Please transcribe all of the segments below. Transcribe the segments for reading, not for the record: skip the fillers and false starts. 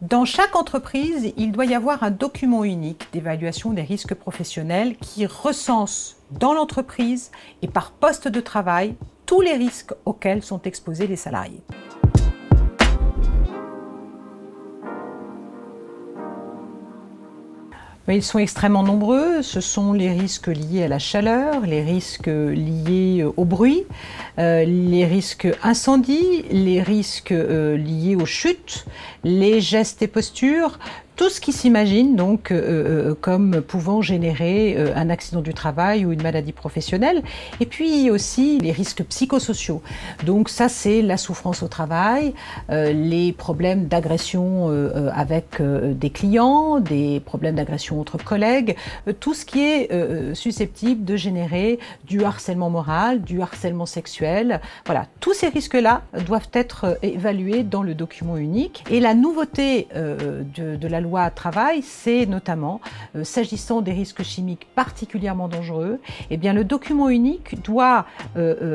Dans chaque entreprise, il doit y avoir un document unique d'évaluation des risques professionnels qui recense dans l'entreprise et par poste de travail tous les risques auxquels sont exposés les salariés. Ils sont extrêmement nombreux. Ce sont les risques liés à la chaleur, les risques liés au bruit, les risques incendie, les risques liés aux chutes, les gestes et postures, tout ce qui s'imagine donc comme pouvant générer un accident du travail ou une maladie professionnelle. Et puis aussi les risques psychosociaux. Donc ça, c'est la souffrance au travail, les problèmes d'agression avec des clients, des problèmes d'agression entre collègues, tout ce qui est susceptible de générer du harcèlement moral, du harcèlement sexuel. Voilà, tous ces risques-là doivent être évalués dans le document unique. Et la nouveauté de la loi travail, c'est notamment, s'agissant des risques chimiques particulièrement dangereux, eh bien, le document unique doit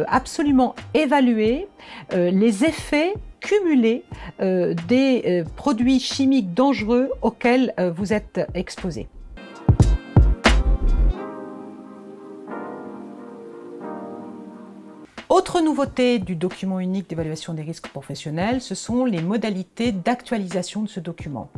absolument évaluer les effets cumulés des produits chimiques dangereux auxquels vous êtes exposé. Autre nouveauté du document unique d'évaluation des risques professionnels, ce sont les modalités d'actualisation de ce document.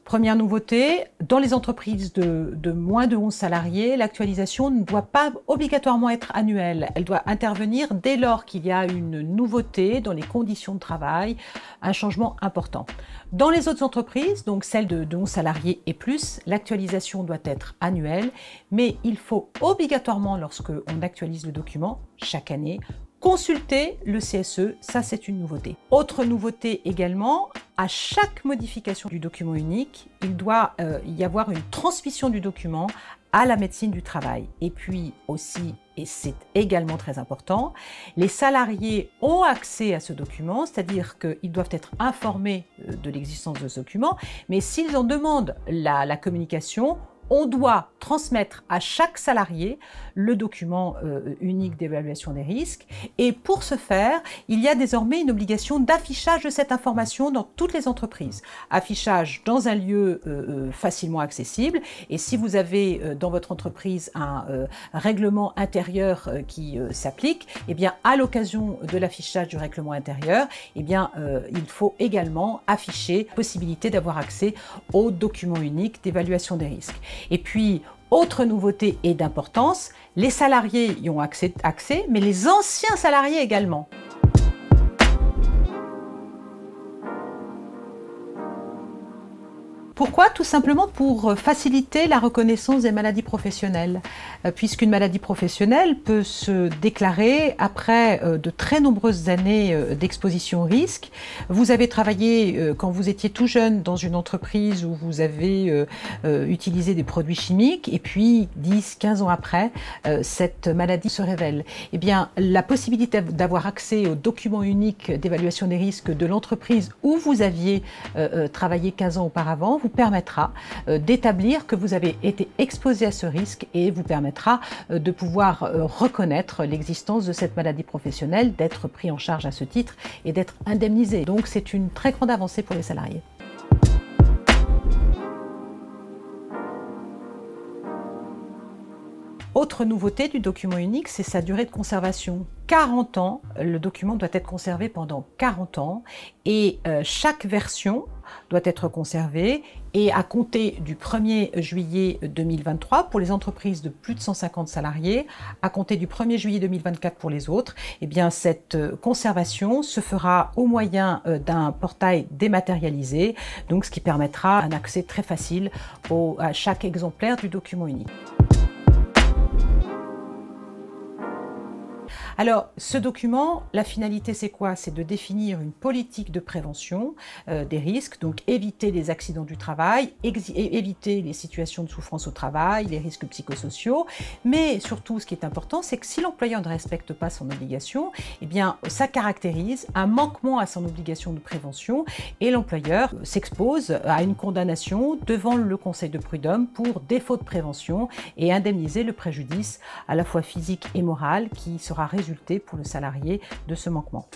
Première nouveauté, dans les entreprises de moins de 11 salariés, l'actualisation ne doit pas obligatoirement être annuelle. Elle doit intervenir dès lors qu'il y a une nouveauté dans les conditions de travail, un changement important. Dans les autres entreprises, donc celles de 11 salariés et plus, l'actualisation doit être annuelle, mais il faut obligatoirement, lorsqu'on actualise le document, chaque année, consulter le CSE, ça c'est une nouveauté. Autre nouveauté également, à chaque modification du document unique, il doit y avoir une transmission du document à la médecine du travail. Et puis aussi, et c'est également très important, les salariés ont accès à ce document, c'est-à-dire qu'ils doivent être informés de l'existence de ce document, mais s'ils en demandent la communication, on doit transmettre à chaque salarié le document unique d'évaluation des risques. Et pour ce faire, il y a désormais une obligation d'affichage de cette information dans toutes les entreprises. Affichage dans un lieu facilement accessible. Et si vous avez dans votre entreprise un règlement intérieur qui s'applique, eh bien, à l'occasion de l'affichage du règlement intérieur, eh bien, il faut également afficher la possibilité d'avoir accès au document unique d'évaluation des risques. Et puis, autre nouveauté et d'importance, les salariés y ont accès, mais les anciens salariés également. Pourquoi? Tout simplement pour faciliter la reconnaissance des maladies professionnelles, puisqu'une maladie professionnelle peut se déclarer après de très nombreuses années d'exposition au risque. Vous avez travaillé quand vous étiez tout jeune dans une entreprise où vous avez utilisé des produits chimiques et puis 10-15 ans après, cette maladie se révèle. Eh bien, la possibilité d'avoir accès au document unique d'évaluation des risques de l'entreprise où vous aviez travaillé 15 ans auparavant vous permettra d'établir que vous avez été exposé à ce risque et vous permettra de pouvoir reconnaître l'existence de cette maladie professionnelle, d'être pris en charge à ce titre et d'être indemnisé. Donc c'est une très grande avancée pour les salariés. Autre nouveauté du document unique, c'est sa durée de conservation. 40 ans, le document doit être conservé pendant 40 ans et chaque version doit être conservée et à compter du 1er juillet 2023 pour les entreprises de plus de 150 salariés, à compter du 1er juillet 2024 pour les autres, eh bien cette conservation se fera au moyen d'un portail dématérialisé, donc ce qui permettra un accès très facile à chaque exemplaire du document unique. Alors, ce document, la finalité, c'est quoi? C'est de définir une politique de prévention des risques, donc éviter les accidents du travail, éviter les situations de souffrance au travail, les risques psychosociaux, mais surtout, ce qui est important, c'est que si l'employeur ne respecte pas son obligation, eh bien, ça caractérise un manquement à son obligation de prévention et l'employeur s'expose à une condamnation devant le Conseil de prud'homme pour défaut de prévention et indemniser le préjudice à la fois physique et moral qui sera résulté pour le salarié de ce manquement.